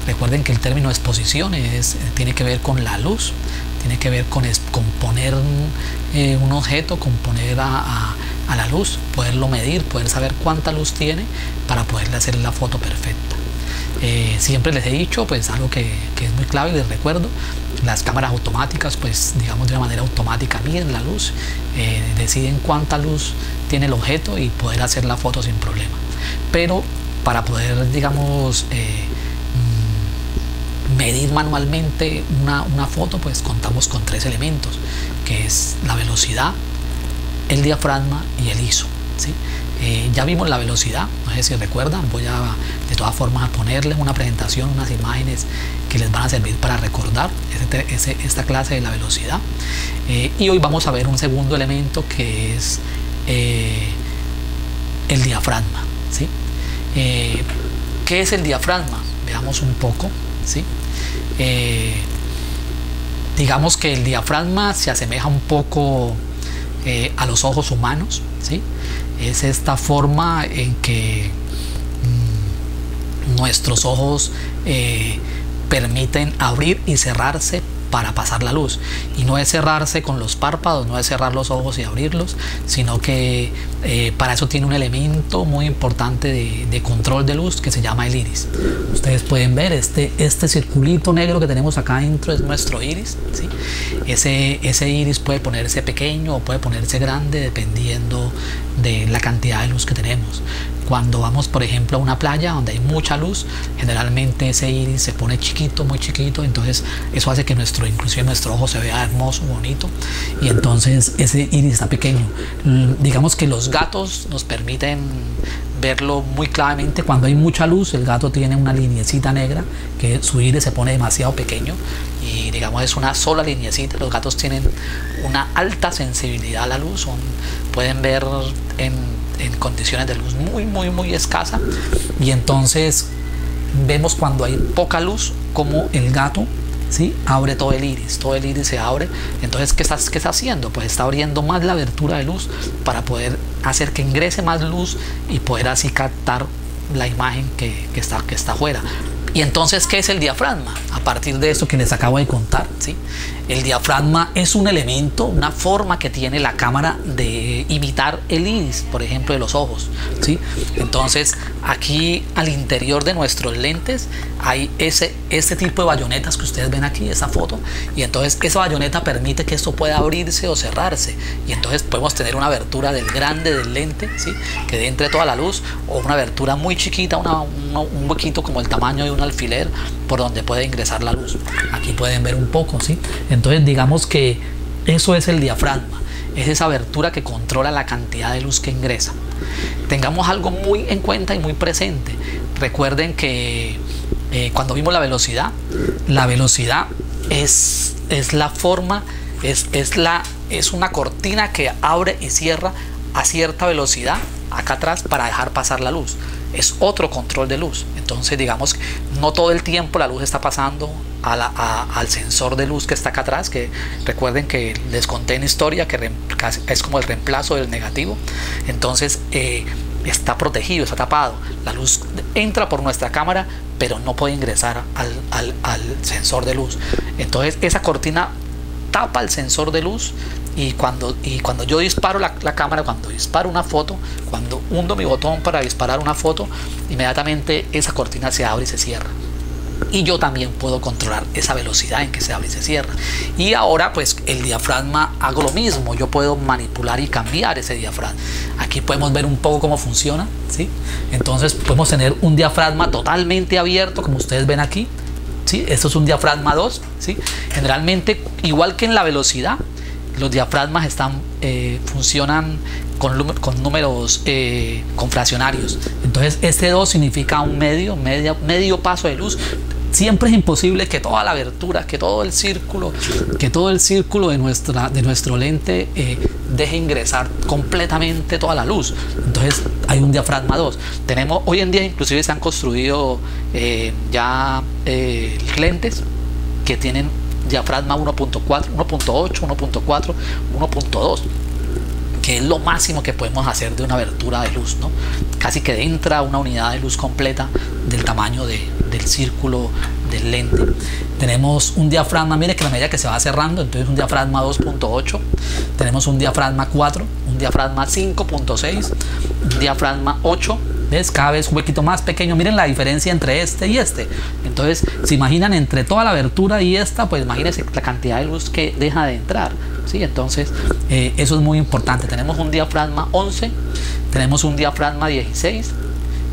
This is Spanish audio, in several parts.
Recuerden que el término exposición tiene que ver con la luz, tiene que ver con poner un objeto, con poner a la luz, poderlo medir, poder saber cuánta luz tiene para poderle hacer la foto perfecta. Siempre les he dicho, pues algo que es muy clave, les recuerdo, las cámaras automáticas, pues digamos de una manera automática miden la luz, deciden cuánta luz tiene el objeto y poder hacer la foto sin problema. Pero para poder, digamos, medir manualmente una foto, pues contamos con 3 elementos, que es la velocidad, el diafragma y el ISO, ¿sí? Ya vimos la velocidad, no sé si recuerdan, voy a de todas formas a ponerles una presentación, unas imágenes que les van a servir para recordar esta clase de la velocidad. Y hoy vamos a ver un segundo elemento que es el diafragma, ¿sí? ¿Qué es el diafragma? Veamos un poco, ¿sí? Digamos que el diafragma se asemeja un poco a los ojos humanos, ¿sí? Es esta forma en que nuestros ojos permiten abrir y cerrarse para pasar la luz, y no es cerrarse con los párpados, no es cerrar los ojos y abrirlos, sino que para eso tiene un elemento muy importante de control de luz que se llama el iris. Ustedes pueden ver este circulito negro que tenemos acá adentro es nuestro iris, ¿sí? Ese iris puede ponerse pequeño o puede ponerse grande dependiendo de la cantidad de luz que tenemos. Cuando vamos, por ejemplo, a una playa donde hay mucha luz, generalmente ese iris se pone chiquito, muy chiquito, entonces eso hace que inclusive nuestro ojo se vea hermoso, bonito, y entonces ese iris está pequeño. Digamos que los gatos nos permiten verlo muy claramente. Cuando hay mucha luz, el gato tiene una lineecita negra, que su iris se pone demasiado pequeño, y digamos es una sola lineecita. Los gatos tienen una alta sensibilidad a la luz, pueden ver en condiciones de luz muy escasa, y entonces vemos cuando hay poca luz como el gato, ¿sí?, abre todo el iris se abre. Entonces ¿qué está haciendo? Pues está abriendo más la abertura de luz para poder hacer que ingrese más luz y poder así captar la imagen que está afuera. Y entonces, ¿qué es el diafragma? A partir de eso que les acabo de contar, ¿sí? El diafragma es un elemento, una forma que tiene la cámara de imitar el iris, por ejemplo, de los ojos, ¿sí? Entonces, aquí al interior de nuestros lentes hay este tipo de bayonetas que ustedes ven aquí, esa foto, y entonces esa bayoneta permite que esto pueda abrirse o cerrarse, y entonces podemos tener una abertura grande del lente, ¿sí?, que entre toda la luz, o una abertura muy chiquita, un huequito como el tamaño de un alfiler por donde puede ingresar la luz. Aquí pueden ver un poco, ¿sí? Entonces digamos que eso es el diafragma, es esa abertura que controla la cantidad de luz que ingresa. Tengamos algo muy en cuenta y muy presente. Recuerden que cuando vimos la velocidad es la forma, es una cortina que abre y cierra a cierta velocidad acá atrás para dejar pasar la luz. Es otro control de luz. Entonces digamos que no todo el tiempo la luz está pasando al sensor de luz que está acá atrás, que recuerden que les conté en historia que es como el reemplazo del negativo. Entonces está protegido, está tapado. La luz entra por nuestra cámara, pero no puede ingresar al sensor de luz. Entonces esa cortina tapa el sensor de luz, y cuando yo disparo la cámara, cuando disparo una foto, cuando hundo mi botón para disparar una foto, inmediatamente esa cortina se abre y se cierra, y yo también puedo controlar esa velocidad en que se abre y se cierra. Y ahora pues el diafragma hago lo mismo, yo puedo manipular y cambiar ese diafragma. Aquí podemos ver un poco cómo funciona, ¿sí? Entonces podemos tener un diafragma totalmente abierto, como ustedes ven aquí, ¿sí? Esto es un diafragma 2, ¿sí? Generalmente, igual que en la velocidad, los diafragmas funcionan con números con fraccionarios. Entonces este 2 significa un medio paso de luz. Siempre es imposible que toda la abertura, que todo el círculo de nuestro lente deje ingresar completamente toda la luz. Entonces hay un diafragma 2. Hoy en día inclusive se han construido lentes que tienen diafragma 1.4, 1.8, 1.4, 1.2. que es lo máximo que podemos hacer de una abertura de luz, ¿no? Casi que entra una unidad de luz completa del tamaño del círculo del lente. Tenemos un diafragma, mire que a la medida que se va cerrando, entonces un diafragma 2.8, tenemos un diafragma 4, un diafragma 5.6, un diafragma 8, ¿ves? Cada vez un huequito más pequeño. Miren la diferencia entre este y este. Entonces, se imaginan entre toda la abertura y esta, pues imagínense la cantidad de luz que deja de entrar, ¿sí? Entonces, eso es muy importante. Tenemos un diafragma 11, tenemos un diafragma 16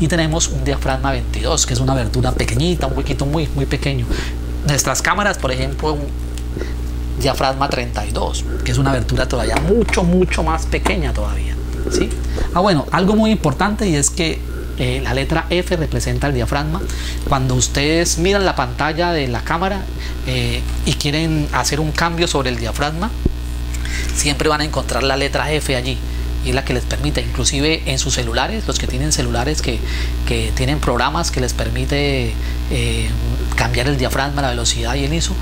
y tenemos un diafragma 22, que es una abertura pequeñita, un huequito muy pequeño. Nuestras cámaras, por ejemplo, un diafragma 32, que es una abertura todavía mucho más pequeña todavía, ¿sí? Bueno, algo muy importante, y es que la letra F representa el diafragma. Cuando ustedes miran la pantalla de la cámara y quieren hacer un cambio sobre el diafragma, siempre van a encontrar la letra F allí, y es la que les permite, inclusive en sus celulares, los que tienen celulares que tienen programas que les permite cambiar el diafragma, la velocidad y el ISO,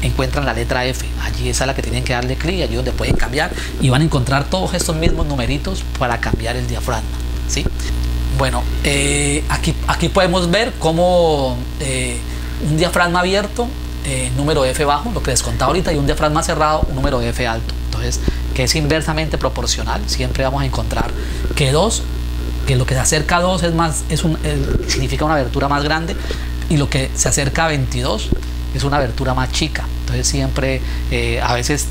encuentran la letra F. Allí es a la que tienen que darle clic, allí donde pueden cambiar, y van a encontrar todos estos mismos numeritos para cambiar el diafragma, ¿sí? Bueno, aquí podemos ver cómo un diafragma abierto, número F bajo, lo que les contaba ahorita, y un diafragma cerrado, un número F alto. Entonces, que es inversamente proporcional. Siempre vamos a encontrar que 2, que lo que se acerca a 2 significa una abertura más grande, y lo que se acerca a 22 es una abertura más chica. Entonces siempre a veces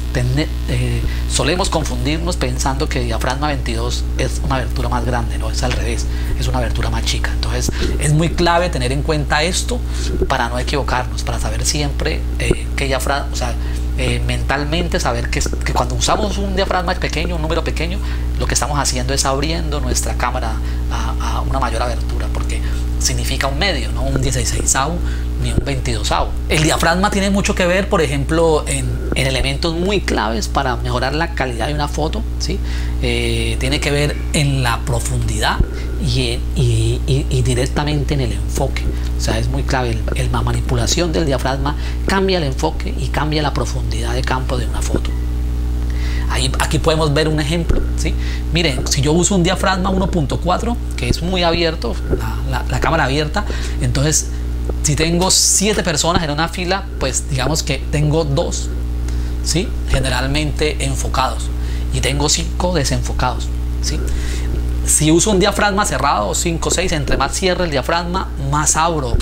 solemos confundirnos pensando que diafragma 22 es una abertura más grande. No, es al revés, es una abertura más chica. Entonces es muy clave tener en cuenta esto para no equivocarnos, para saber siempre qué diafragma, o sea, mentalmente saber que cuando usamos un diafragma pequeño, un número pequeño, lo que estamos haciendo es abriendo nuestra cámara a una mayor abertura, porque significa un medio, no un 16avo ni un 22avo. El diafragma tiene mucho que ver, por ejemplo, en elementos muy claves para mejorar la calidad de una foto, ¿sí? Tiene que ver en la profundidad y directamente en el enfoque. O sea, es muy clave. La manipulación del diafragma cambia el enfoque y cambia la profundidad de campo de una foto. Aquí podemos ver un ejemplo, ¿sí? Miren, si yo uso un diafragma 1.4, que es muy abierto, la cámara abierta, entonces si tengo 7 personas en una fila, pues digamos que tengo 2, ¿sí? Generalmente enfocados, y tengo 5 desenfocados, ¿sí? Si uso un diafragma cerrado, 5 o 6, entre más cierre el diafragma, más abro.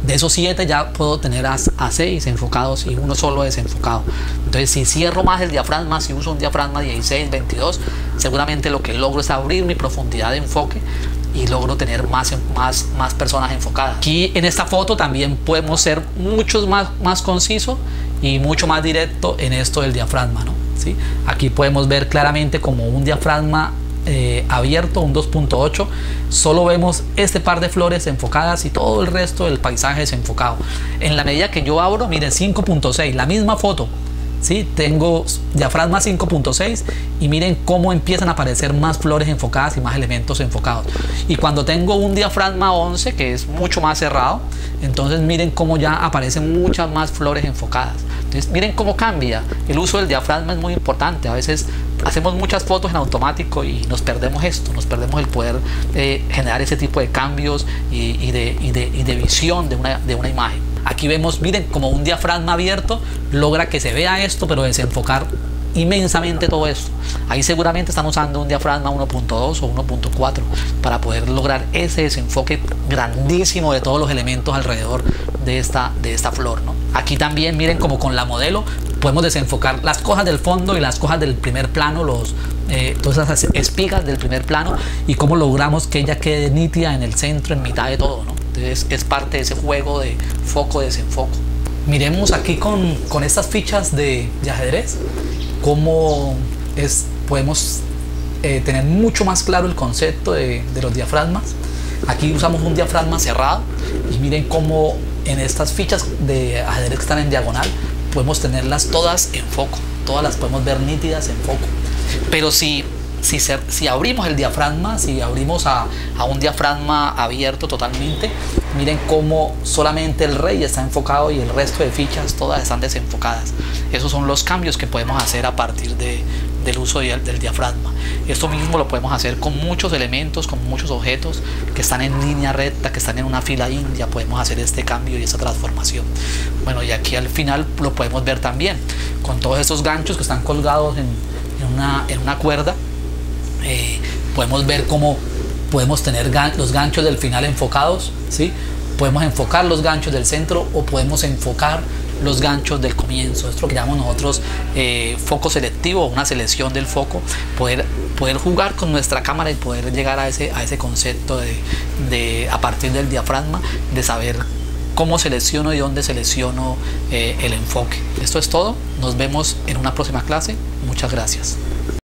De esos 7 ya puedo tener a 6 enfocados y uno solo desenfocado. Entonces, si cierro más el diafragma, si uso un diafragma 16, 22, seguramente lo que logro es abrir mi profundidad de enfoque y logro tener más personas enfocadas. Aquí en esta foto también podemos ser mucho más conciso y mucho más directo en esto del diafragma, ¿no? ¿Sí? Aquí podemos ver claramente como un diafragma abierto, un 2.8, solo vemos este par de flores enfocadas y todo el resto del paisaje desenfocado. En la medida que yo abro, miren, 5.6, la misma foto, ¿sí? Tengo diafragma 5.6 y miren cómo empiezan a aparecer más flores enfocadas y más elementos enfocados. Y cuando tengo un diafragma 11, que es mucho más cerrado, entonces miren cómo ya aparecen muchas más flores enfocadas. Entonces miren cómo cambia. El uso del diafragma es muy importante. A veces hacemos muchas fotos en automático y nos perdemos esto, nos perdemos el poder generar ese tipo de cambios y de visión de una imagen. Aquí vemos, miren, como un diafragma abierto logra que se vea esto, pero desenfocar inmensamente todo esto. Ahí seguramente están usando un diafragma 1.2 o 1.4 para poder lograr ese desenfoque grandísimo de todos los elementos alrededor de esta flor, ¿no? Aquí también miren como con la modelo podemos desenfocar las cosas del fondo y las cosas del primer plano, todas esas espigas del primer plano, y cómo logramos que ella quede nítida en el centro, en mitad de todo, ¿no? Entonces es parte de ese juego de foco-desenfoco. Miremos aquí con estas fichas de ajedrez cómo podemos tener mucho más claro el concepto de los diafragmas. Aquí usamos un diafragma cerrado y miren cómo en estas fichas de ajedrez que están en diagonal podemos tenerlas todas en foco, todas las podemos ver nítidas en foco. Pero si abrimos el diafragma, si abrimos a un diafragma abierto totalmente, miren cómo solamente el rey está enfocado y el resto de fichas todas están desenfocadas. Esos son los cambios que podemos hacer a partir de del uso del diafragma. Esto mismo lo podemos hacer con muchos elementos, con muchos objetos que están en línea recta, que están en una fila india. Podemos hacer este cambio y esta transformación. Bueno, y aquí al final lo podemos ver también con todos estos ganchos que están colgados en una cuerda. Podemos ver cómo podemos tener los ganchos del final enfocados, ¿sí? Podemos enfocar los ganchos del centro o podemos enfocar los ganchos del comienzo. Esto lo que llamamos nosotros foco selectivo, una selección del foco, poder jugar con nuestra cámara y poder llegar a ese concepto a partir del diafragma, de saber cómo selecciono y dónde selecciono el enfoque. Esto es todo, nos vemos en una próxima clase, muchas gracias.